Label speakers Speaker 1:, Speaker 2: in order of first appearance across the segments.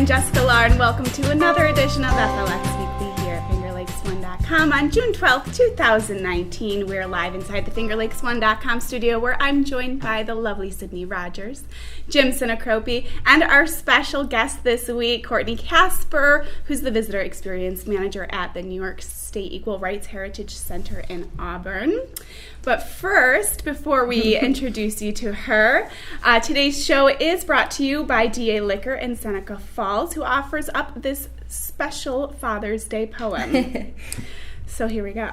Speaker 1: I'm Jessica Lahr, and welcome to another edition of FLX Weekly here at FingerLakes1.com on June 12th, 2019. We're live inside the FingerLakes1.com studio, where I'm joined by the lovely Sydney Rogers, Jim Sinacropi, and our special guest this week, Courtney Kasper, who's the Visitor Experience Manager at the New York State Equal Rights Heritage Center in Auburn. But first, before we introduce you to her, today's show is brought to you by DA Liquor in Seneca Falls, who offers up this special Father's Day poem. So here we go.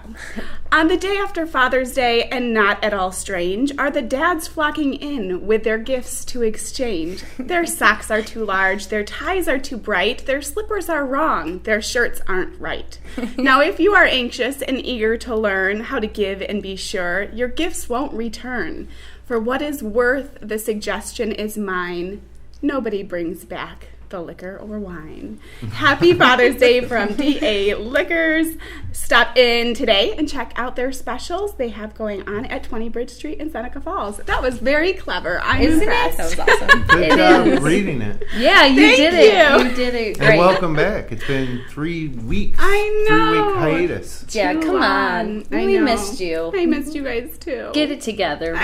Speaker 1: On the day after Father's Day, and not at all strange, are the dads flocking in with their gifts to exchange. Their socks are too large, their ties are too bright, their slippers are wrong, their shirts aren't right. Now, if you are anxious and eager to learn how to give and be sure, your gifts won't return. For what is worth, the suggestion is mine. Nobody brings back the liquor or wine. Happy Father's Day from DA Liquors. Stop in today and check out their specials they have going on at 20 Bridge Street in Seneca Falls. That was very clever. I'm impressed.
Speaker 2: That was awesome.
Speaker 3: Good job reading it.
Speaker 2: Yeah, you did it. You did it great.
Speaker 3: And welcome back. It's been 3 weeks.
Speaker 1: I know.
Speaker 3: 3-week hiatus.
Speaker 2: Yeah, come on. We missed you.
Speaker 1: I missed you guys too.
Speaker 2: Get it together.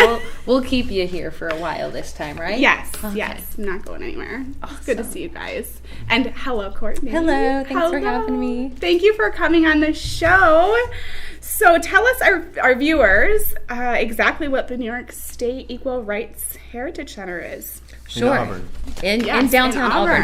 Speaker 2: We'll keep you here for a while this time, right?
Speaker 1: Yes,
Speaker 2: Okay.
Speaker 1: yes. I'm not going anywhere.
Speaker 2: Awesome.
Speaker 1: It's good to see you guys. And hello, Courtney.
Speaker 2: Hello. Thanks for having me.
Speaker 1: Thank you for coming on the show. So tell us, our viewers, exactly what the New York State Equal Rights Heritage Center is.
Speaker 2: Sure.
Speaker 3: In Auburn.
Speaker 2: In downtown Auburn,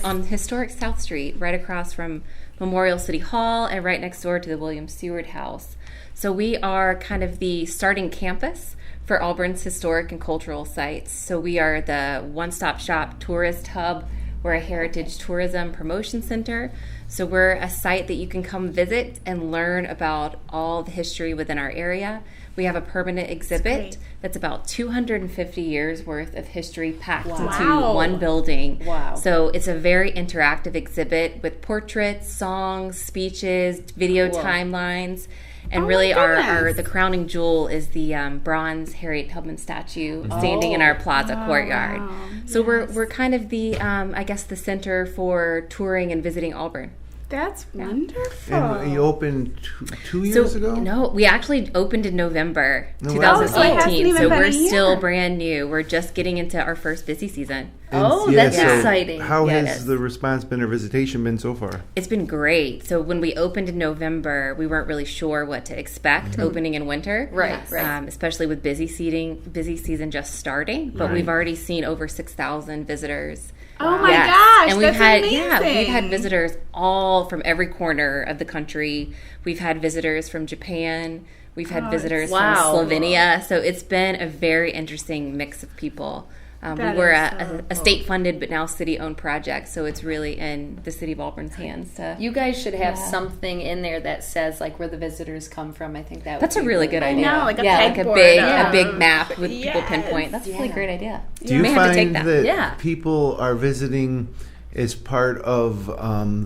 Speaker 2: on historic South Street, right across from Memorial City Hall and right next door to the William Seward House. So we are kind of the starting campus for Auburn's historic and cultural sites. So we are the one-stop shop tourist hub. We're a heritage tourism promotion center. So we're a site that you can come visit and learn about all the history within our area. We have a permanent exhibit that's about 250 years worth of history packed into one building. Wow. So it's a very interactive exhibit with portraits, songs, speeches, video timelines. And really the crowning jewel is the bronze Harriet Tubman statue standing in our plaza courtyard. So we're kind of the, I guess, the center for touring and visiting Auburn.
Speaker 1: That's wonderful.
Speaker 3: And you opened two years ago?
Speaker 2: No, we actually opened in November 2018. So we're still brand new. We're just getting into our first busy season.
Speaker 1: That's exciting.
Speaker 3: How has the response been or visitation been so far?
Speaker 2: It's been great. So when we opened in November, we weren't really sure what to expect opening in winter.
Speaker 1: Right.
Speaker 2: Especially with busy season just starting. But we've already seen over 6,000 visitors.
Speaker 1: Oh my gosh,
Speaker 2: and we've
Speaker 1: amazing.
Speaker 2: We've had visitors all from every corner of the country. We've had visitors from Japan. We've had visitors from Slovenia. So it's been a very interesting mix of people. We were a state-funded but now city-owned project, so it's really in the city of Auburn's hands.
Speaker 4: You guys should have something in there that says like where the visitors come from. I think
Speaker 2: that's a really good idea.
Speaker 1: I know, like
Speaker 2: a big map with people pinpoint. That's a really great idea.
Speaker 3: Do you find that people are visiting as part of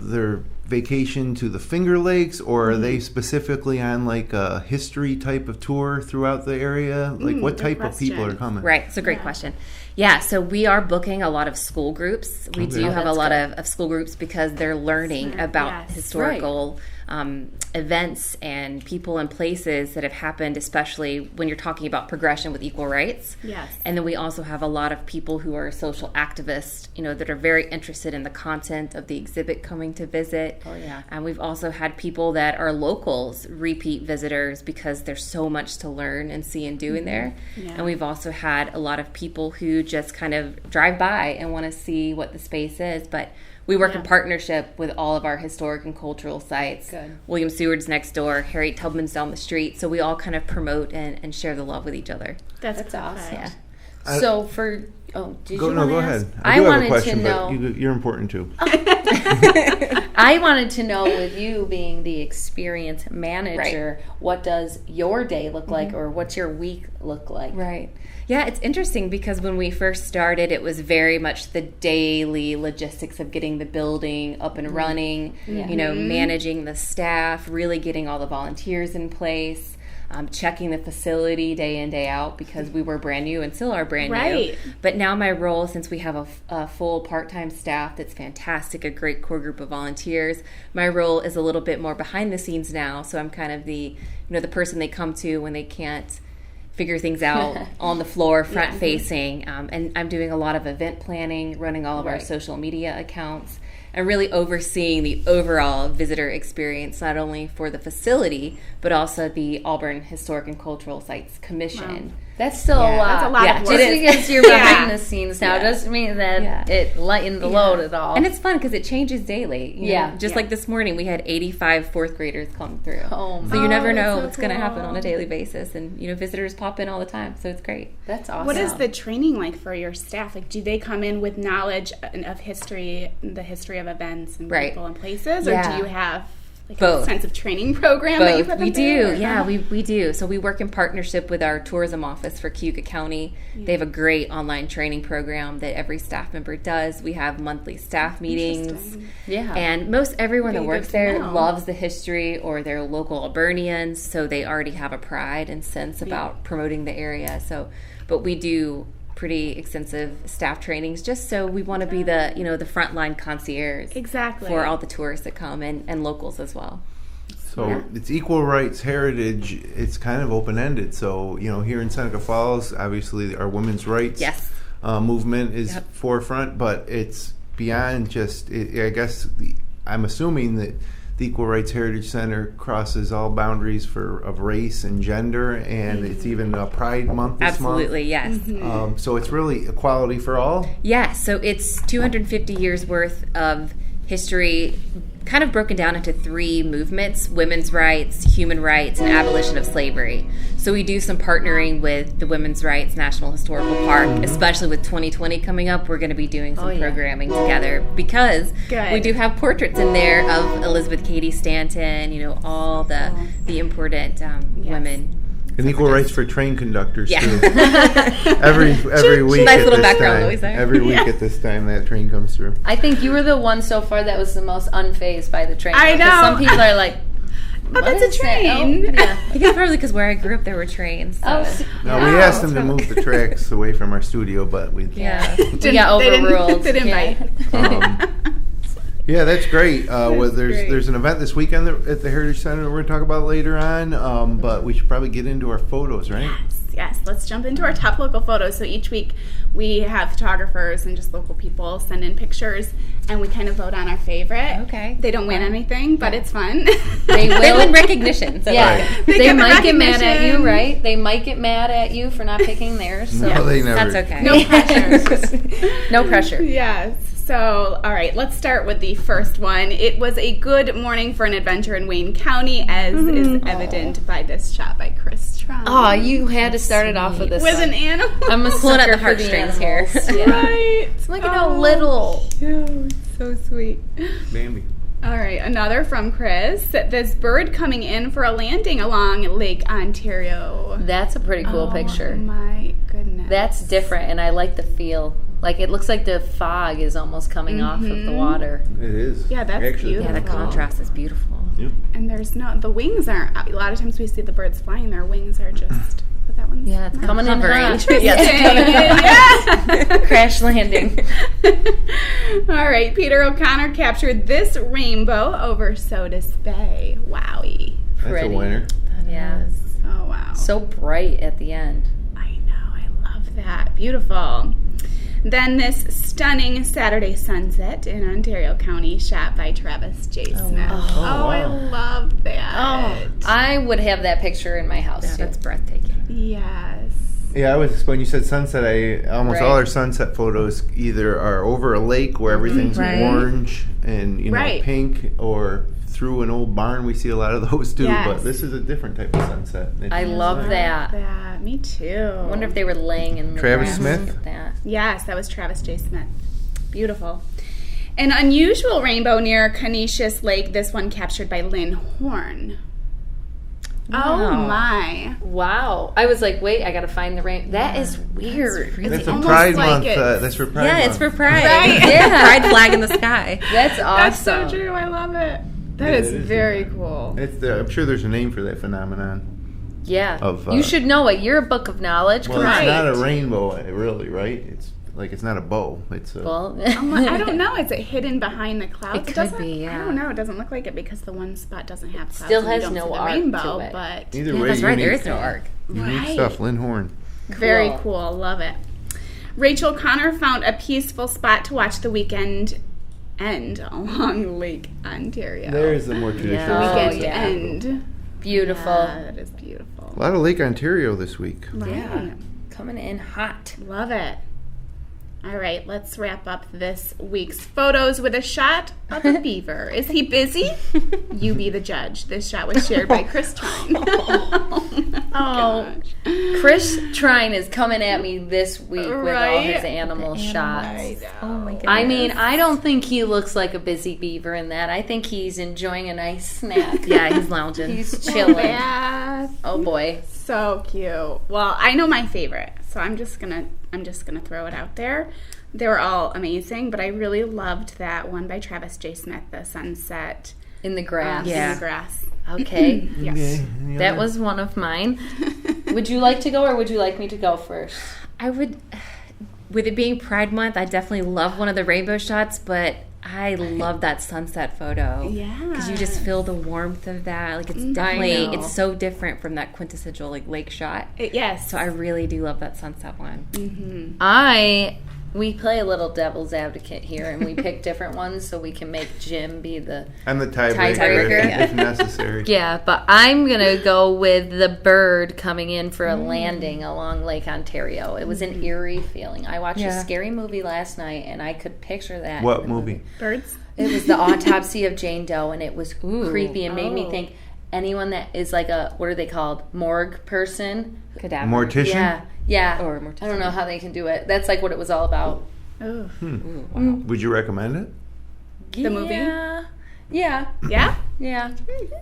Speaker 3: their vacation to the Finger Lakes, or are they specifically on like a history type of tour throughout the area? Like what type of people are coming?
Speaker 2: Right, it's a great question. Yeah, so we are booking a lot of school groups. We do have a lot of school groups because they're learning about historical events and people and places that have happened, especially when you're talking about progression with equal rights.
Speaker 1: Yes.
Speaker 2: And then we also have a lot of people who are social activists, that are very interested in the content of the exhibit coming to visit.
Speaker 4: Oh, yeah.
Speaker 2: And we've also had people that are locals, repeat visitors, because there's so much to learn and see and do in there. Yeah. And we've also had a lot of people who just kind of drive by and want to see what the space is. But we work in partnership with all of our historic and cultural sites.
Speaker 4: Good.
Speaker 2: William Seward's next door, Harriet Tubman's down the street. So we all kind of promote and share the love with each other.
Speaker 1: That's
Speaker 4: awesome.
Speaker 2: Yeah.
Speaker 4: So for
Speaker 3: go ahead.
Speaker 4: I wanted to know.
Speaker 3: But you're important too.
Speaker 4: I wanted to know, with you being the experience manager, what does your day look like, or what's your week look like?
Speaker 2: Right. Yeah, it's interesting because when we first started, it was very much the daily logistics of getting the building up and running, managing the staff, really getting all the volunteers in place. checking the facility day in, day out, because we were brand new and still are brand
Speaker 1: new.
Speaker 2: But now my role, since we have a full part-time staff that's fantastic, a great core group of volunteers, my role is a little bit more behind the scenes now. So I'm kind of the person they come to when they can't figure things out on the floor, front facing. And I'm doing a lot of event planning, running all of our social media accounts, and really overseeing the overall visitor experience, not only for the facility, but also the Auburn Historic and Cultural Sites Commission.
Speaker 4: Wow. That's still a lot.
Speaker 1: That's a lot of work.
Speaker 4: Just because you're behind the scenes now doesn't mean that it lightened the load at all.
Speaker 2: And it's fun because it changes daily. You know? Just like this morning, we had 85 fourth graders come through. So you never know what's going to happen on a daily basis. And, visitors pop in all the time. So it's great.
Speaker 4: That's awesome.
Speaker 1: What is the training like for your staff? Like, do they come in with knowledge of history, the history of events and people and places? Or do you have
Speaker 2: both.
Speaker 1: A sense of training program
Speaker 2: Both.
Speaker 1: that you put them through?
Speaker 2: We do. So we work in partnership with our tourism office for Cayuga County. They have a great online training program that every staff member does. We have monthly staff meetings. And most everyone that works there loves the history, or they're local Auburnians, so they already have a pride and sense about promoting the area. But we do pretty extensive staff trainings, just so we want to be the the frontline concierge for all the tourists that come, and locals as well.
Speaker 3: So it's equal rights heritage. It's kind of open-ended. So here in Seneca Falls, obviously our women's rights movement is forefront, but it's beyond just I guess I'm assuming that the Equal Rights Heritage Center crosses all boundaries of race and gender, and it's even a Pride Month this month.
Speaker 2: Absolutely, yes.
Speaker 3: So it's really equality for all?
Speaker 2: Yes, so it's 250 years worth of history, kind of broken down into three movements: women's rights, human rights, and abolition of slavery. So we do some partnering with the Women's Rights National Historical Park, especially with 2020 coming up. We're going to be doing some programming together, because we do have portraits in there of Elizabeth Cady Stanton, all the important women.
Speaker 3: And equal rights for train conductors too. every week.
Speaker 2: Nice little background noise there.
Speaker 3: Every week at this time that train comes through.
Speaker 4: I think you were the one so far that was the most unfazed by the train.
Speaker 1: I know.
Speaker 4: Some people are like,
Speaker 1: that's a train.
Speaker 2: I think it's probably because where I grew up there were trains. So.
Speaker 3: We asked them to move the tracks away from our studio, but we
Speaker 4: got overruled.
Speaker 1: They didn't bite.
Speaker 3: Yeah, that's great. There's an event this weekend at the Heritage Center we're going to talk about later on, but we should probably get into our photos, right?
Speaker 1: Yes. Let's jump into our top local photos. So each week we have photographers and just local people send in pictures, and we kind of vote on our favorite.
Speaker 2: Okay.
Speaker 1: They don't win anything, but it's fun.
Speaker 4: They
Speaker 2: win recognition. So.
Speaker 4: Yeah. They might get mad at you, right? They might get mad at you for not picking theirs. So.
Speaker 3: No, they never.
Speaker 2: That's okay.
Speaker 1: No pressure.
Speaker 4: No pressure.
Speaker 1: Yes. So, all right, let's start with the first one. It was a good morning for an adventure in Wayne County, as is evident by this shot by Chris Trump.
Speaker 4: Oh, you had to start it off with this
Speaker 1: with an animal.
Speaker 4: I'm
Speaker 2: pulling at the heartstrings here.
Speaker 1: Right.
Speaker 4: Look at how little.
Speaker 1: Oh, so sweet.
Speaker 3: Bambi.
Speaker 1: All right, another from Chris. This bird coming in for a landing along Lake Ontario.
Speaker 4: That's a pretty cool picture.
Speaker 1: Oh, my goodness.
Speaker 4: That's different, and I like the feel. Like, it looks like the fog is almost coming off of the water.
Speaker 3: It is.
Speaker 1: Yeah, that's beautiful.
Speaker 2: Yeah, the contrast is beautiful.
Speaker 3: Yep.
Speaker 1: And the wings aren't, a lot of times we see the birds flying, their wings are just, but that one's
Speaker 4: it's coming in hot.
Speaker 1: Yeah.
Speaker 4: Crash landing.
Speaker 1: All right, Peter O'Connor captured this rainbow over Sodus Bay. Wowie.
Speaker 3: That's a winner.
Speaker 2: That is.
Speaker 1: Oh, wow.
Speaker 4: So bright at the end.
Speaker 1: I know, I love that. Beautiful. Then this stunning Saturday sunset in Ontario County, shot by Travis J. Smith.
Speaker 3: Wow.
Speaker 1: I love that.
Speaker 4: Oh, I would have that picture in my house, too.
Speaker 2: That's breathtaking.
Speaker 1: Yes.
Speaker 3: Yeah, when you said sunset, almost all our sunset photos either are over a lake where everything's orange and pink, or through an old barn. We see a lot of those too, but this is a different type of sunset.
Speaker 4: I love that.
Speaker 1: Me too.
Speaker 4: I wonder if they were laying in the
Speaker 3: Travis
Speaker 4: grass
Speaker 3: Smith?
Speaker 4: with that.
Speaker 1: Yes, that was Travis J. Smith. Beautiful. An unusual rainbow near Canisius Lake, this one captured by Lynn Horn.
Speaker 2: Wow.
Speaker 1: Oh my.
Speaker 4: Wow. I was like, wait, I gotta find the rain. That is weird.
Speaker 3: That's a Pride Month. That's for Pride Month.
Speaker 2: Yeah, it's for Pride.
Speaker 1: Right?
Speaker 2: Yeah. Pride flag in the sky.
Speaker 4: That's awesome.
Speaker 1: That's so true. I love it. That is very cool.
Speaker 3: I'm sure there's a name for that phenomenon.
Speaker 4: Yeah. You should know it. You're a book of knowledge.
Speaker 3: Well, it's not a rainbow, really, right? It's not a bow. It's a...
Speaker 1: Well, I don't know. Is it hidden behind the clouds?
Speaker 2: It could be, yeah.
Speaker 1: I don't know. It doesn't look like it because the one spot doesn't have clouds.
Speaker 4: Still has no arc
Speaker 1: rainbow,
Speaker 4: to it.
Speaker 1: But
Speaker 3: either way,
Speaker 2: that's right. There is no arc.
Speaker 3: Unique stuff. Lynn Horn.
Speaker 1: Cool. Very cool. Love it. Rachel Connor found a peaceful spot to watch the weekend end along Lake Ontario.
Speaker 3: There's the more traditional
Speaker 1: weekend end.
Speaker 4: Beautiful.
Speaker 1: Yeah, that is beautiful.
Speaker 3: A lot of Lake Ontario this week.
Speaker 1: Right.
Speaker 4: Yeah. Coming in hot.
Speaker 1: Love it. All right, let's wrap up this week's photos with a shot of a beaver. Is he busy? You be the judge. This shot was shared by Chris Trine.
Speaker 4: Chris Trine is coming at me this week with all his animal shots.
Speaker 1: Oh my goodness.
Speaker 4: I mean, I don't think he looks like a busy beaver in that. I think he's enjoying a nice snack.
Speaker 2: Yeah, he's lounging.
Speaker 4: He's chilling.
Speaker 1: Yeah.
Speaker 4: Oh boy.
Speaker 1: So cute. Well, I know my favorite, so I'm just gonna throw it out there. They were all amazing, but I really loved that one by Travis J. Smith, the sunset
Speaker 4: in the grass.
Speaker 1: In the grass.
Speaker 4: Okay.
Speaker 1: Yes.
Speaker 3: Okay.
Speaker 4: That was one of mine. Would you like to go, or would you like me to go first?
Speaker 2: I would. With it being Pride Month, I definitely love one of the rainbow shots, but I love that sunset photo.
Speaker 1: Yeah.
Speaker 2: Because you just feel the warmth of that. Like, it's definitely, it's so different from that quintessential, like, lake shot.
Speaker 1: Yes.
Speaker 2: So I really do love that sunset one.
Speaker 1: Mm-hmm.
Speaker 4: We play a little devil's advocate here, and we pick different ones so we can make Jim be the...
Speaker 3: I'm the tiebreaker if necessary.
Speaker 4: Yeah, but I'm going to go with the bird coming in for a landing along Lake Ontario. It was an eerie feeling. I watched a scary movie last night, and I could picture that.
Speaker 3: What movie?
Speaker 1: Birds?
Speaker 4: It was The Autopsy of Jane Doe, and it was creepy and made me think anyone that is like a, what are they called, morgue person?
Speaker 2: Cadaver.
Speaker 3: Mortician?
Speaker 4: Yeah.
Speaker 2: Or mortician.
Speaker 4: I don't know how they can do it. That's like what it was all about.
Speaker 1: Oh.
Speaker 2: Ooh, wow.
Speaker 3: Would you recommend it?
Speaker 1: The movie?
Speaker 4: Yeah.
Speaker 1: Yeah?
Speaker 4: Yeah.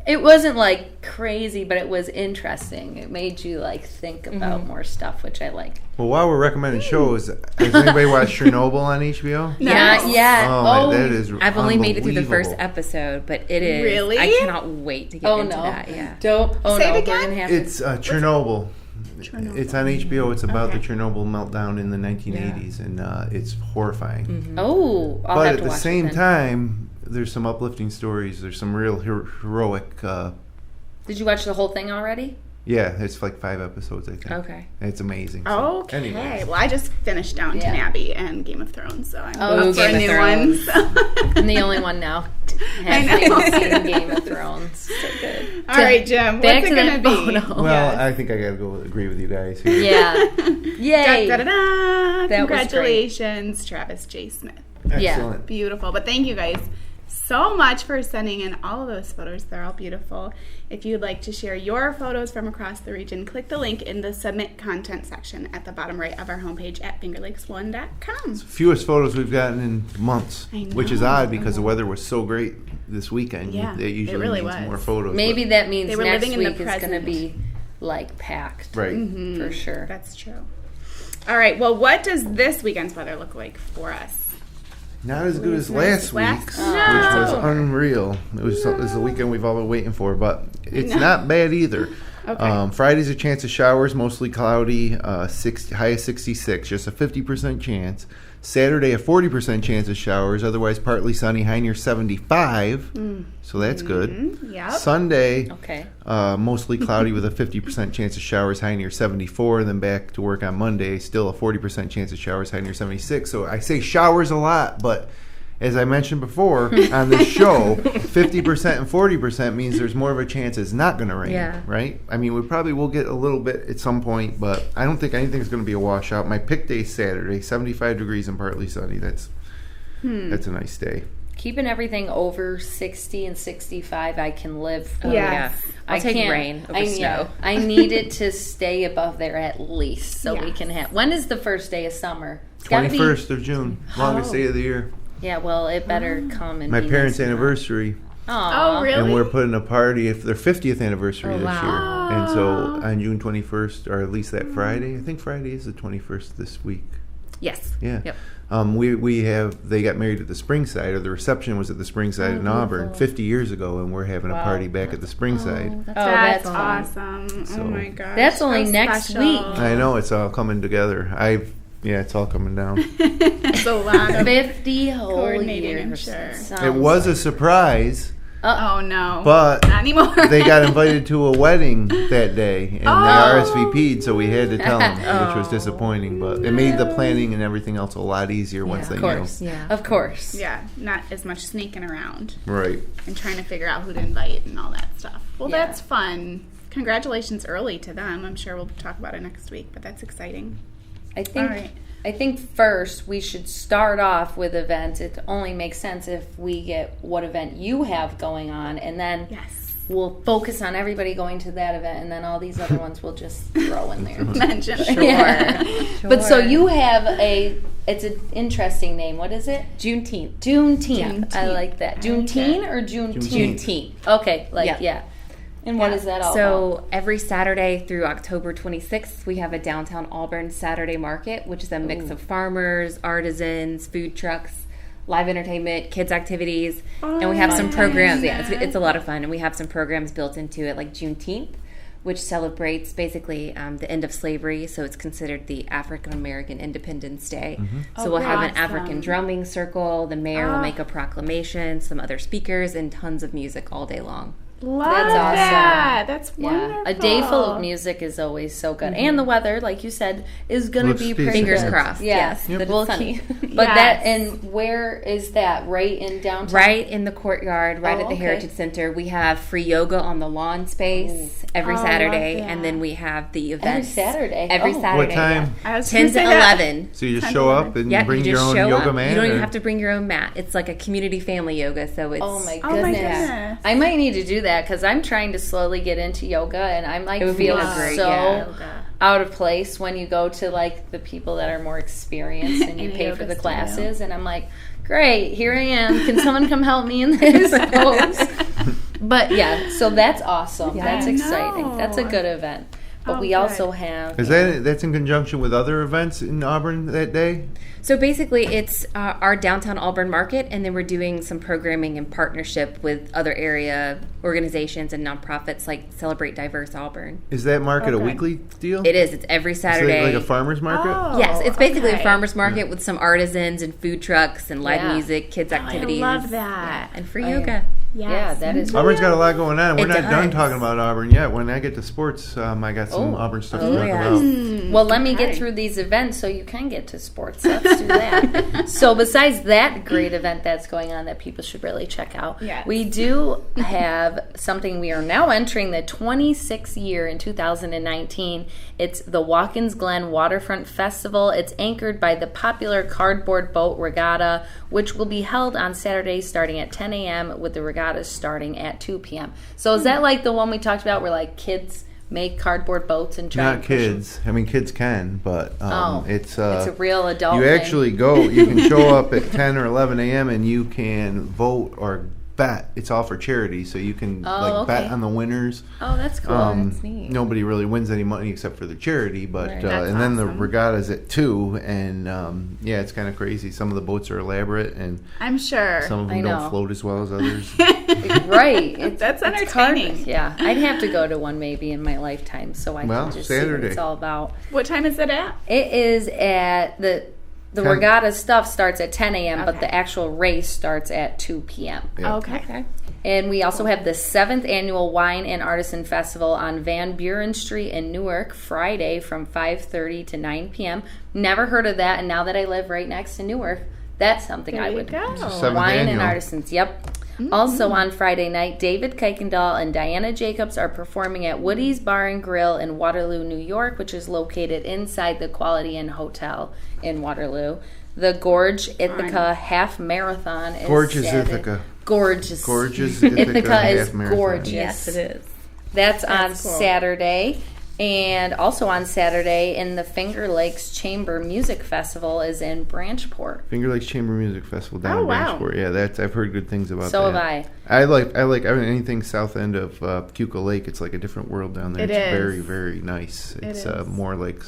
Speaker 4: It wasn't like crazy, but it was interesting. It made you like think about more stuff, which I like.
Speaker 3: Well, while we're recommending shows, has anybody watched Chernobyl on HBO?
Speaker 4: Yeah.
Speaker 3: Oh, that is
Speaker 2: I've only made it through the first episode, but it is.
Speaker 1: Really?
Speaker 2: I cannot wait to get into that. Yeah.
Speaker 4: Don't.
Speaker 1: Say it again?
Speaker 3: It's Chernobyl. It's on HBO. It's about the Chernobyl meltdown in the 1980s, and it's horrifying.
Speaker 4: Mm-hmm. Oh, I'll
Speaker 3: but
Speaker 4: have to
Speaker 3: at the
Speaker 4: watch
Speaker 3: same
Speaker 4: it then.
Speaker 3: time, there's some uplifting stories. There's some real heroic.
Speaker 4: Did you watch the whole thing already?
Speaker 3: Yeah, it's like 5 episodes, I think.
Speaker 2: Okay.
Speaker 3: It's amazing. So,
Speaker 1: Okay.
Speaker 3: anyway.
Speaker 1: Well, I just finished Downton Abbey and Game of Thrones, so I'm
Speaker 4: Oh,
Speaker 1: up for a
Speaker 4: Game
Speaker 1: new
Speaker 4: of
Speaker 1: one.
Speaker 4: I'm the only one now.
Speaker 1: I know.
Speaker 4: Seen Game of Thrones. So good.
Speaker 1: All right, Jim.
Speaker 4: Back
Speaker 1: What's
Speaker 4: to
Speaker 1: it going to be?
Speaker 4: photo.
Speaker 3: Well, I think I got to go agree with you guys here.
Speaker 4: Yeah. Yay.
Speaker 1: Da, da, da, da.
Speaker 4: That was
Speaker 1: Congratulations, Travis J. Smith.
Speaker 3: Excellent.
Speaker 1: Beautiful. But thank you guys so much for sending in all of those photos. They're all beautiful. If you'd like to share your photos from across the region, click the link in the Submit Content section at the bottom right of our homepage at fingerlakes1.com.
Speaker 3: Fewest photos we've gotten in months,
Speaker 1: I know.
Speaker 3: which is odd because the weather was so great this weekend.
Speaker 1: Yeah,
Speaker 3: It usually
Speaker 1: it really
Speaker 3: means
Speaker 1: was.
Speaker 3: more photos.
Speaker 4: Maybe that means
Speaker 1: They were
Speaker 4: next
Speaker 1: living in the
Speaker 4: week is going to
Speaker 1: present.
Speaker 4: be like packed.
Speaker 3: Right.
Speaker 4: For sure.
Speaker 1: That's true. All right. Well, what does this weekend's weather look like for us?
Speaker 3: Not as good as last week's,
Speaker 1: No.
Speaker 3: which was unreal. It was the weekend we've all been waiting for, but it's not bad either.
Speaker 1: Okay.
Speaker 3: Friday's a chance of showers, mostly cloudy, high of 66, just a 50% chance. Saturday, a 40% chance of showers, otherwise partly sunny, high near 75, so that's good.
Speaker 1: Yep.
Speaker 3: Sunday,
Speaker 4: Okay.
Speaker 3: mostly cloudy with a 50% chance of showers, high near 74, and then back to work on Monday, still a 40% chance of showers, high near 76. So I say showers a lot, but as I mentioned before on this show, 50% and 40% means there's more of a chance it's not going to rain, right? I mean, we probably will get a little bit at some point, but I don't think anything's going to be a washout. My pick day's Saturday, 75 degrees and partly sunny. That's a nice day.
Speaker 4: Keeping everything over 60 and 65, I can live for.
Speaker 1: Yes.
Speaker 2: I'll take rain over snow.
Speaker 4: I need it to stay above there at least so we
Speaker 1: Yes.
Speaker 4: can have. When is the first day of summer? It's gotta be-
Speaker 3: 21st of June, longest day of the year.
Speaker 4: Yeah, well, it better come and
Speaker 3: My
Speaker 4: be
Speaker 3: parents'
Speaker 4: nice
Speaker 3: anniversary.
Speaker 4: Aw.
Speaker 1: Oh, really?
Speaker 3: And we're putting a party for their 50th anniversary this
Speaker 2: wow.
Speaker 3: year. And so on June 21st, or at least that Friday, I think Friday is the 21st this week.
Speaker 2: Yes.
Speaker 3: Yeah.
Speaker 2: Yep.
Speaker 3: They got married at the Springside, or the reception was at the Springside in Auburn 50 years ago, and we're having a party back at the Springside.
Speaker 1: That's awesome. So, oh my gosh.
Speaker 4: That's only next week.
Speaker 3: I know, it's all coming together. It's all coming down.
Speaker 1: It's a lot of
Speaker 4: 50 whole
Speaker 1: years. I'm sure.
Speaker 3: It was a surprise.
Speaker 1: Oh no!
Speaker 3: But
Speaker 1: not anymore.
Speaker 3: They got invited to a wedding that day, and they RSVP'd, so we had to tell them, which was disappointing. But it made the planning and everything else a lot easier once they knew.
Speaker 2: Yeah,
Speaker 4: of course.
Speaker 1: Yeah, not as much sneaking around,
Speaker 3: right? And
Speaker 1: trying to figure out who to invite and all that stuff. Well, that's fun. Congratulations early to them. I'm sure we'll talk about it next week, but that's exciting.
Speaker 4: I think first we should start off with events. It only makes sense if we get what event you have going on, and then we'll focus on everybody going to that event, and then all these other ones we'll just throw in there.
Speaker 1: Mention.
Speaker 4: Sure. But so you have it's an interesting name. What is it?
Speaker 2: Juneteenth.
Speaker 4: Yeah. I like that. Juneteenth or Juneteenth?
Speaker 2: Juneteenth.
Speaker 4: Okay, yeah. And what is that all about?
Speaker 2: Every Saturday through October 26th, we have a downtown Auburn Saturday market, which is a mix of farmers, artisans, food trucks, live entertainment, kids activities, and we have some programs. Yeah, it's a lot of fun, and we have some programs built into it, like Juneteenth, which celebrates basically the end of slavery, so it's considered the African American Independence Day. So we'll have an African drumming circle, the mayor will make a proclamation, some other speakers, and tons of music all day long.
Speaker 1: That's awesome. That's wonderful.
Speaker 4: A day full of music is always so good. And the weather, like you said, is going to be pretty
Speaker 2: fingers
Speaker 4: good.
Speaker 2: crossed. Yes.
Speaker 4: We'll keep. But and where is that? Right in downtown?
Speaker 2: Right in the courtyard, right at the Heritage Center. We have free yoga on the lawn space every Saturday, and then we have the events. Every Saturday.
Speaker 3: What time?
Speaker 2: 10 to 11.
Speaker 3: So you just show up and bring your own yoga mat?
Speaker 2: You don't even have to bring your own mat. It's like a community family yoga, so it's...
Speaker 4: Oh my goodness. I might need to do that, because I'm trying to slowly get into yoga, and I'm like feel so out of place when you go to like the people that are more experienced and you pay for the classes, and I'm like, great, here I am. Can someone come help me in this pose? But so that's awesome. That's exciting. That's a good event. But we also have...
Speaker 3: That's in conjunction with other events in Auburn that day?
Speaker 2: So basically, it's our downtown Auburn market, and then we're doing some programming in partnership with other area organizations and nonprofits like Celebrate Diverse Auburn.
Speaker 3: Is that market a weekly deal?
Speaker 2: It is. It's every Saturday.
Speaker 3: Is it like a farmer's market?
Speaker 2: Oh, yes, it's basically a farmer's market with some artisans and food trucks and live music, kids activities.
Speaker 1: I love that.
Speaker 2: And free yoga.
Speaker 1: Yes.
Speaker 4: Yeah, that is.
Speaker 3: Auburn's got a lot going on. We're not done talking about Auburn yet. When I get to sports, I got some Auburn stuff to talk about.
Speaker 4: Well, let me get through these events so you can get to sports. Let's do that. So besides that great event that's going on that people should really check out, we do have something. We are now entering the 26th year in 2019. It's the Watkins Glen Waterfront Festival. It's anchored by the popular cardboard boat Regatta, which will be held on Saturday starting at 10 a.m. with the regattas starting at 2 p.m. So is that like the one we talked about where like kids make cardboard boats and try?
Speaker 3: Not kids. I mean, kids can, but it's
Speaker 4: a real adult
Speaker 3: You
Speaker 4: thing.
Speaker 3: actually go. You can show up at 10 or 11 a.m. and you can vote or bet. It's all for charity, so you can bet on the winners.
Speaker 4: Oh, that's cool.
Speaker 2: That's neat.
Speaker 3: Nobody really wins any money except for the charity, but and then the regatta's at 2, and it's kind of crazy. Some of the boats are elaborate, and
Speaker 1: I'm sure
Speaker 3: some of them don't float as well as others.
Speaker 4: Right.
Speaker 1: That's entertaining.
Speaker 4: Yeah, I'd have to go to one maybe in my lifetime, so I can just see what it's all about.
Speaker 1: What time is it at?
Speaker 4: It is at the regatta stuff starts at 10 a.m., but the actual race starts at 2 p.m.
Speaker 3: Yeah.
Speaker 1: Okay.
Speaker 4: And we also have the 7th Annual Wine and Artisan Festival on Van Buren Street in Newark, Friday from 5:30 to 9 p.m. Never heard of that, and now that I live right next to Newark, that's something I would go. Wine and Artisans, yep. Mm-hmm. Also on Friday night, David Kuykendall and Diana Jacobs are performing at Woody's Bar and Grill in Waterloo, New York, which is located inside the Quality Inn Hotel in Waterloo. The Gorge Ithaca Half Marathon is
Speaker 3: Gorgeous Ithaca.
Speaker 4: Gorgeous.
Speaker 3: Gorgeous
Speaker 4: Ithaca is
Speaker 3: Marathon.
Speaker 4: gorgeous.
Speaker 2: Yes, it is.
Speaker 4: That's on cool. Saturday. And also on Saturday in the Finger Lakes Chamber Music Festival is in Branchport.
Speaker 3: Finger Lakes Chamber Music Festival down in Branchport. Yeah, I've heard good things about that.
Speaker 4: So have I.
Speaker 3: I like anything south end of Keuka Lake. It's like a different world down there. It's very, very nice. It's more like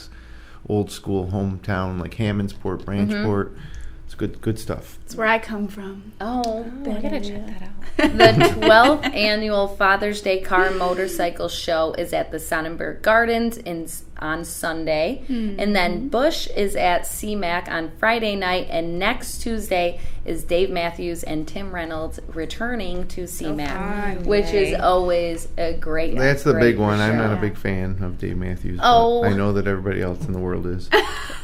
Speaker 3: old school hometown like Hammondsport, Branchport. It's good stuff.
Speaker 1: It's where I come from.
Speaker 4: Oh,
Speaker 2: I gotta check that out.
Speaker 4: The 12th annual Father's Day Car Motorcycle Show is at the Sonnenberg Gardens on Sunday. And then Busch is at CMAC on Friday night. And next Tuesday is Dave Matthews and Tim Reynolds returning to CMAC, which is always a great
Speaker 3: That's the big one.
Speaker 4: show.
Speaker 3: I'm not a big fan of Dave Matthews.
Speaker 4: Oh.
Speaker 3: But I know that everybody else in the world is.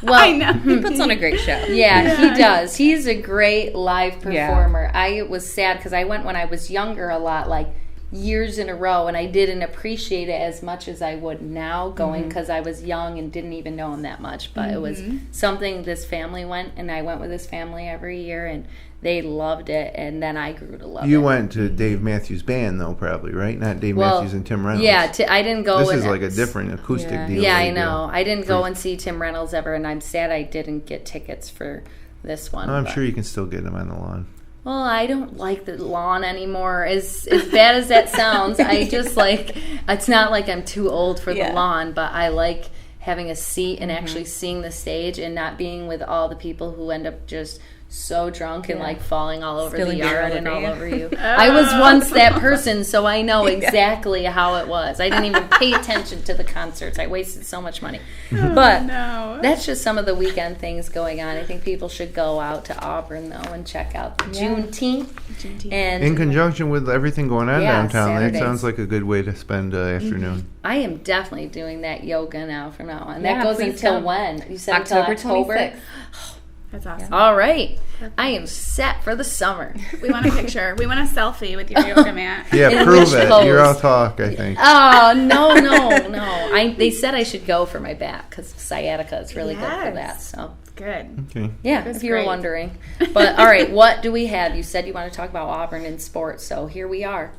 Speaker 4: Well,
Speaker 1: I know.
Speaker 2: He puts on a great show.
Speaker 4: Yeah, he does. He's a great live performer. I was sad because I went when I was younger a lot, like years in a row, and I didn't appreciate it as much as I would now going because I was young and didn't even know him that much. But it was something this family went, and I went with this family every year, and they loved it, and then I grew to love it.
Speaker 3: You went to Dave Matthews Band, though, probably, right? Not Dave Matthews and Tim Reynolds.
Speaker 4: Yeah, I didn't go.
Speaker 3: This is like a different acoustic deal.
Speaker 4: Yeah, I know. I didn't go and see Tim Reynolds ever, and I'm sad I didn't get tickets for this one.
Speaker 3: I'm sure you can still get them on the lawn.
Speaker 4: Well, I don't like the lawn anymore. As bad as that sounds, I just like, it's not like I'm too old for the lawn, but I like having a seat and actually seeing the stage and not being with all the people who end up just so drunk and like falling all over the yard and all over you. I was once that person, so I know exactly how it was. I didn't even pay attention to the concerts. I wasted so much money. But that's just some of the weekend things going on. I think people should go out to Auburn, though, and check out Juneteenth. And
Speaker 3: in conjunction with everything going on downtown,
Speaker 4: Saturdays.
Speaker 3: that sounds like a good way to spend afternoon.
Speaker 4: I am definitely doing that yoga now from now on. That goes until when? You said
Speaker 2: October
Speaker 4: until October?
Speaker 2: 26th.
Speaker 1: That's awesome.
Speaker 4: All right. I am set for the summer.
Speaker 1: We want a picture. We want a selfie with your yoga mat.
Speaker 3: Yeah,
Speaker 4: In
Speaker 3: prove
Speaker 4: which
Speaker 3: it.
Speaker 4: pose?
Speaker 3: You're all talk, I think.
Speaker 4: Oh, no. They said I should go for my back because sciatica is really good for that. So
Speaker 1: Good.
Speaker 3: Okay.
Speaker 4: yeah, if you were wondering. But all right, what do we have? You said you want to talk about Auburn in sports, so here we are.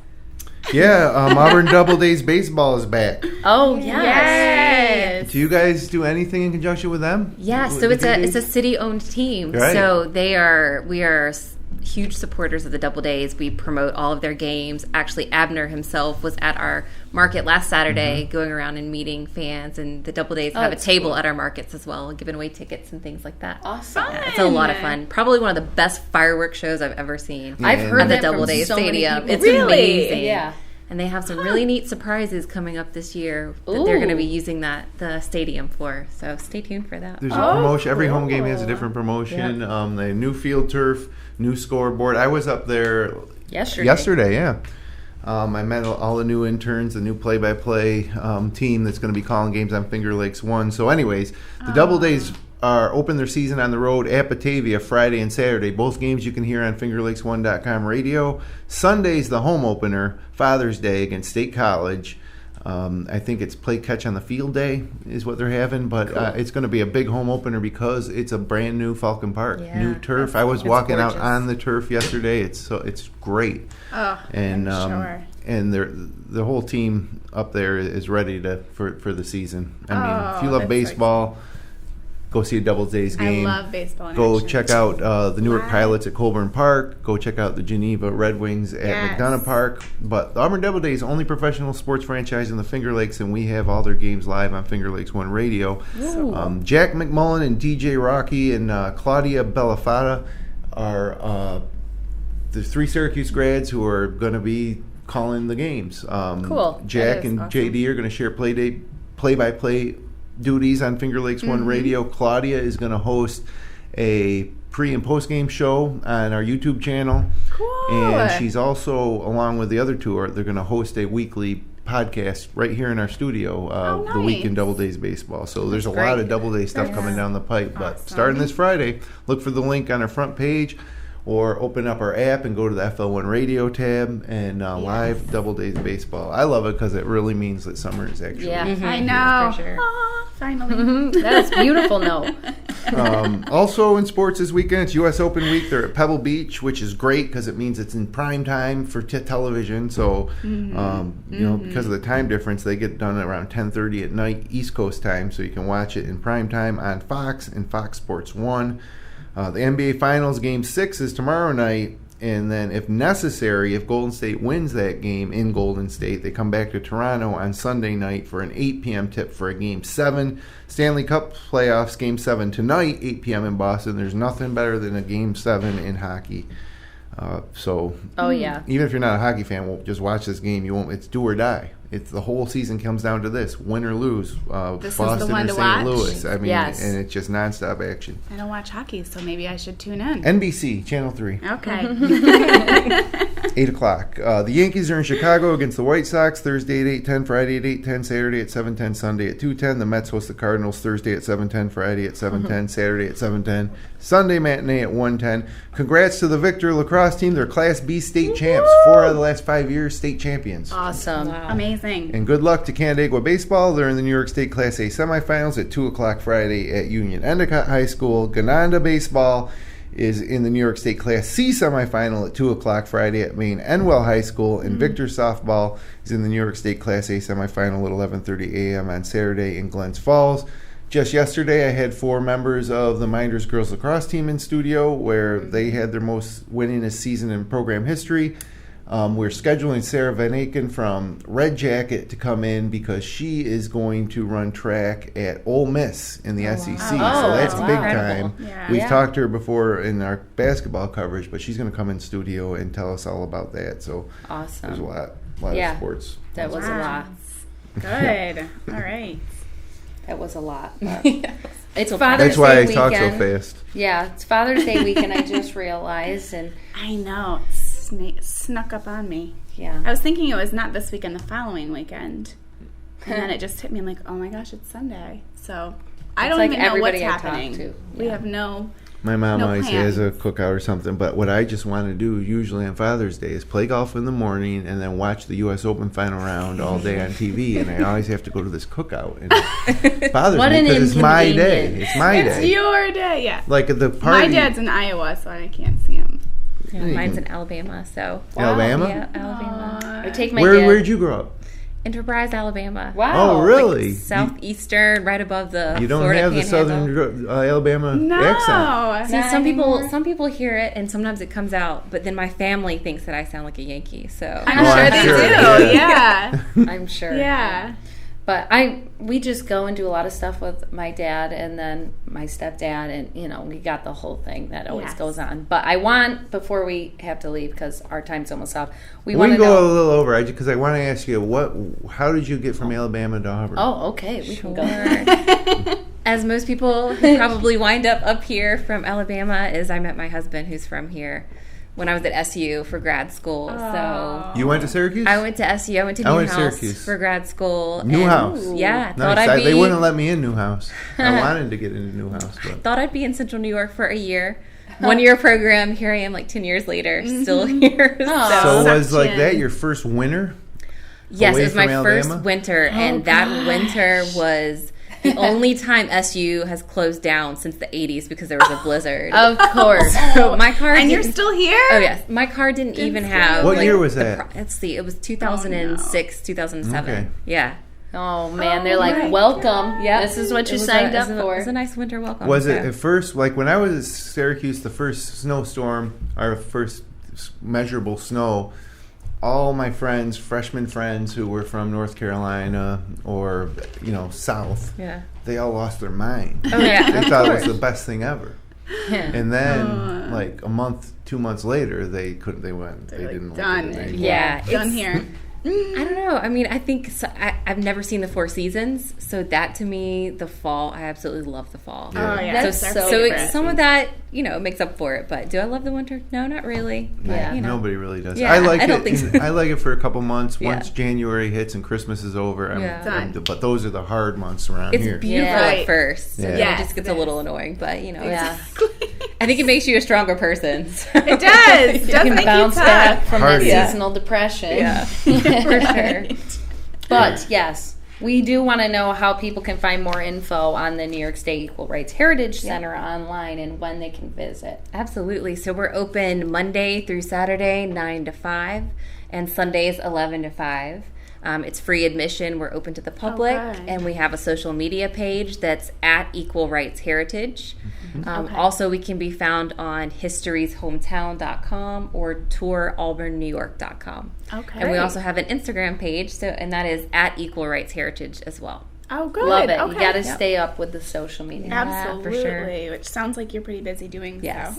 Speaker 3: Yeah, Auburn Double Days Baseball is back.
Speaker 4: Oh, yes.
Speaker 3: Do you guys do anything in conjunction with them?
Speaker 2: Yeah, so it's a city-owned team.
Speaker 3: Right.
Speaker 2: So we are huge supporters of the Double Days. We promote all of their games. Actually, Abner himself was at our market last Saturday going around and meeting fans, and the Double Days have a table at our markets as well, giving away tickets and things like that.
Speaker 4: Awesome.
Speaker 2: Yeah, it's a lot of fun. Probably one of the best fireworks shows I've ever seen.
Speaker 3: Yeah,
Speaker 4: I've heard
Speaker 2: at the
Speaker 4: that
Speaker 2: Double
Speaker 4: from
Speaker 2: Days
Speaker 4: so many
Speaker 2: Stadium.
Speaker 4: people.
Speaker 2: It's
Speaker 1: Really?
Speaker 2: amazing.
Speaker 4: Yeah.
Speaker 2: And they have some really neat surprises coming up this year that they're going to be using the stadium for. So stay tuned for that.
Speaker 3: There's a promotion. Every home game has a different promotion.
Speaker 2: Yep.
Speaker 3: The new field turf, new scoreboard. I was up there
Speaker 4: Yesterday,
Speaker 3: yeah. I met all the new interns, the new play-by-play team that's going to be calling games on Finger Lakes 1. So anyways, the Double Days are open their season on the road at Batavia Friday and Saturday. Both games you can hear on fingerlakes1.com radio. Sunday's the home opener, Father's Day against State College. I think it's play catch on the field day is what they're having, but it's going to be a big home opener because it's a brand new Falcon Park, new turf. I was walking out on the turf yesterday. It's great.
Speaker 1: Oh,
Speaker 3: and
Speaker 1: I'm sure.
Speaker 3: And the whole team up there is ready for the season. I mean, if you love baseball, go see a Double Days game.
Speaker 1: I love baseball.
Speaker 3: Go check out the Newark Pilots at Colburn Park. Go check out the Geneva Red Wings at McDonough Park. But the Auburn Double Days is the only professional sports franchise in the Finger Lakes, and we have all their games live on Finger Lakes 1 Radio. Jack McMullen and DJ Rocky and Claudia Bellafata are the three Syracuse grads who are going to be calling the games.
Speaker 4: Cool.
Speaker 3: Jack and JD are going to share play-by-play duties on Finger Lakes 1 Radio. Claudia is going to host a pre- and post-game show on our YouTube channel.
Speaker 1: Cool.
Speaker 3: And she's also, along with the other two, they're going to host a weekly podcast right here in our studio, The Week in Double Days Baseball. So there's a lot of Double Day stuff coming down the pipe. But starting this Friday, look for the link on our front page, or open up our app and go to the FL1 Radio tab and live Double Days Baseball. I love it because it really means that summer is actually.
Speaker 4: Yeah,
Speaker 1: I know.
Speaker 2: For sure.
Speaker 1: Finally.
Speaker 4: That's beautiful. No.
Speaker 3: Also in sports this weekend, it's U.S. Open week. They're at Pebble Beach, which is great because it means it's in prime time for television. So, because of the time difference, they get done around 10:30 at night East Coast time, so you can watch it in prime time on Fox and Fox Sports 1. The NBA Finals Game 6 is tomorrow night, And then, if necessary, if Golden State wins that game in Golden State, they come back to Toronto on Sunday night for an 8 p.m. tip for a Game 7. Stanley Cup playoffs, Game 7 tonight, 8 p.m. in Boston. There's nothing better than a Game 7 in hockey. Even if you're not a hockey fan, well, just watch this game. You won't. It's do or die. It's the whole season comes down to this: win or lose.
Speaker 1: This
Speaker 3: Boston
Speaker 1: is the one
Speaker 3: or
Speaker 1: to
Speaker 3: St.
Speaker 1: watch?
Speaker 3: Louis. I mean, and it's just nonstop action.
Speaker 1: I don't watch hockey, so maybe I should tune in.
Speaker 3: NBC Channel 3.
Speaker 1: Okay.
Speaker 3: 8 o'clock. The Yankees are in Chicago against the White Sox Thursday at 8:10, Friday at 8:10, Saturday at 7:10, Sunday at 2:10. The Mets host the Cardinals Thursday at 7:10, Friday at 7:10, Saturday at 7:10, Sunday matinee at 1:10. Congrats to the Victor lacrosse team. They're Class B state champs. 4 out of the last 5 years, state champions.
Speaker 4: Awesome.
Speaker 1: Wow. Amazing.
Speaker 3: And good luck to Canandaigua baseball. They're in the New York State Class A semifinals at 2 o'clock Friday at Union Endicott High School. Gananda baseball is in the New York State Class C semifinal at 2 o'clock Friday at Maine Enwell High School. And Victor softball is in the New York State Class A semifinal at 11:30 a.m. on Saturday in Glens Falls. Just yesterday, I had 4 members of the Minders girls lacrosse team in studio where they had their most winningest season in program history. We're scheduling Sarah Van Aken from Red Jacket to come in because she is going to run track at Ole Miss in the SEC. So that's big time.
Speaker 1: Yeah.
Speaker 3: We've talked to her before in our basketball coverage, but she's going to come in studio and tell us all about that. So
Speaker 4: awesome.
Speaker 3: There's a lot of sports.
Speaker 4: That was a lot.
Speaker 1: Good. All right.
Speaker 4: That was a lot. It's Father's
Speaker 3: That's why
Speaker 4: Day
Speaker 3: I talk
Speaker 4: weekend.
Speaker 3: so fast.
Speaker 4: Yeah, it's Father's Day weekend. I just realized, and
Speaker 1: I know it snuck up on me.
Speaker 4: Yeah,
Speaker 1: I was thinking it was not this weekend, the following weekend, and then it just hit me. I'm like, oh my gosh, it's Sunday. So I don't even know what's happening.
Speaker 4: Yeah.
Speaker 1: We have no.
Speaker 3: My mom
Speaker 1: no
Speaker 3: always
Speaker 1: plans.
Speaker 3: has a cookout or something, but what I just want to do usually on Father's Day is play golf in the morning and then watch the U.S. Open final round all day on TV, and I always have to go to this cookout. And it bothers me because it's my day. It's my day.
Speaker 1: It's your day, yeah.
Speaker 3: Like the party.
Speaker 1: My dad's in Iowa, so I can't see him.
Speaker 2: Yeah, mine's in Alabama, so.
Speaker 3: Alabama?
Speaker 2: Yeah, Alabama.
Speaker 4: I take my dad.
Speaker 3: Where'd you grow up?
Speaker 2: Enterprise, Alabama.
Speaker 4: Wow.
Speaker 3: Oh, really?
Speaker 2: Like southeastern, right above the
Speaker 3: You don't
Speaker 2: Florida
Speaker 3: have the
Speaker 2: Panhandle.
Speaker 3: southern Alabama accent.
Speaker 2: See,
Speaker 4: Not
Speaker 2: some
Speaker 4: anymore.
Speaker 2: people hear it, and sometimes it comes out, but then my family thinks that I sound like a Yankee. So
Speaker 1: I'm sure they do. Yeah.
Speaker 4: I'm sure.
Speaker 1: Yeah.
Speaker 4: But we just go and do a lot of stuff with my dad and then my stepdad, and we got the whole thing that always goes on. But I want, before we have to leave because our time's almost up, we want to
Speaker 3: go
Speaker 4: know.
Speaker 3: a little over because I want to ask you how did you get from Alabama to Auburn?
Speaker 4: Oh, okay, we can go.
Speaker 2: As most people who probably wind up here from Alabama, is I met my husband who's from here when I was at SU for grad school. So
Speaker 3: You went to Syracuse?
Speaker 2: I went to SU. I went to Newhouse for grad school.
Speaker 3: Newhouse.
Speaker 2: Yeah.
Speaker 3: Nice. They wouldn't let me in Newhouse. I wanted to get into Newhouse. But.
Speaker 2: Thought I'd be in Central New York for a year. 1 year program. Here I am 10 years later, still here.
Speaker 3: So was that your first winter?
Speaker 2: Yes, it was my
Speaker 3: Alabama?
Speaker 2: first winter. And that winter was the only time SU has closed down since the 80s because there was a blizzard.
Speaker 4: Of course.
Speaker 2: So my car
Speaker 1: And you're still here?
Speaker 2: Oh, yes. My car didn't even have...
Speaker 3: What year was that?
Speaker 2: Let's see. It was 2006, 2007.
Speaker 3: Okay.
Speaker 2: Yeah.
Speaker 4: Oh, man. They're like, welcome.
Speaker 2: Yeah.
Speaker 4: This is what you signed up for.
Speaker 2: It was a nice winter welcome.
Speaker 3: Was it at first, when I was at Syracuse, the first snowstorm, our first measurable snow, all my friends, freshman friends who were from North Carolina or, South, they all lost their mind.
Speaker 2: Oh, yeah.
Speaker 3: They thought it was the best thing ever.
Speaker 4: Yeah.
Speaker 3: And then, a month, 2 months later, they couldn't, they didn't
Speaker 1: done.
Speaker 3: want it.
Speaker 2: Yeah.
Speaker 1: Done here.
Speaker 2: I don't know. I mean, I think I've never seen the Four Seasons, so that to me, the fall, I absolutely love the fall.
Speaker 3: Yeah.
Speaker 1: Oh, yeah.
Speaker 2: So some of that, makes up for it. But do I love the winter? No, not really.
Speaker 4: Yeah.
Speaker 3: Nobody really does.
Speaker 2: Yeah,
Speaker 3: I like
Speaker 2: I don't
Speaker 3: it.
Speaker 2: think so.
Speaker 3: I like it for a couple months.
Speaker 2: Yeah.
Speaker 3: Once January hits and Christmas is over,
Speaker 1: Done.
Speaker 3: but those are the hard months around
Speaker 2: It's
Speaker 3: here.
Speaker 2: beautiful
Speaker 1: Yeah.
Speaker 2: at first.
Speaker 3: Yeah.
Speaker 2: And then it just gets a little annoying, but
Speaker 4: Yeah.
Speaker 2: I think it makes you a stronger person. So.
Speaker 1: It does. It
Speaker 4: You
Speaker 1: does
Speaker 4: can
Speaker 1: make
Speaker 4: bounce
Speaker 1: you tough.
Speaker 4: back from
Speaker 3: Party.
Speaker 4: that seasonal depression.
Speaker 2: Yeah, for sure.
Speaker 4: But, yes, we do want to know how people can find more info on the New York State Equal Rights Heritage Center online and when they can visit.
Speaker 2: Absolutely. So we're open Monday through Saturday, 9 to 5, and Sundays, 11 to 5. It's free admission. We're open to the public, and we have a social media page that's at Equal Rights Heritage. Also, we can be found on historieshometown.com or tourauburnnewyyork.com.
Speaker 1: Okay.
Speaker 2: And we also have an Instagram page, and that is at Equal Rights Heritage as well.
Speaker 1: Oh, good.
Speaker 4: Love it. Okay. You got to stay up with the social media.
Speaker 1: Absolutely.
Speaker 2: For sure.
Speaker 1: Which sounds like you're pretty busy doing so.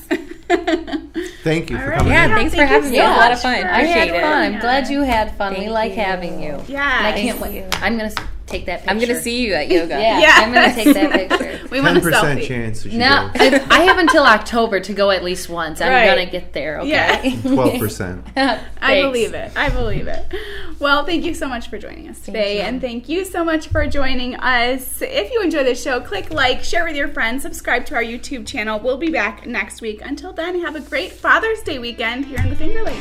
Speaker 3: Thank you for coming.
Speaker 2: Yeah, thanks for having me. It was a lot of fun.
Speaker 4: I had fun. I'm glad you had fun. We like having you.
Speaker 1: Yeah.
Speaker 4: And I can't wait. I'm going to take that picture.
Speaker 2: I'm going to see you at yoga.
Speaker 4: Yeah. I'm going to take that picture.
Speaker 1: We want a selfie.
Speaker 3: 10% chance that you
Speaker 4: No, I have until October to go at least once. I'm going to get there, okay?
Speaker 1: Yeah.
Speaker 3: 12%.
Speaker 1: I believe it. Well, thank you so much for joining us today. And thank you so much for joining us. If you enjoy this show, click like, share with your friends, subscribe to our YouTube channel. We'll be back next week. Until then, have a great Father's Day weekend here in the Finger Lakes.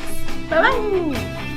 Speaker 1: Bye-bye.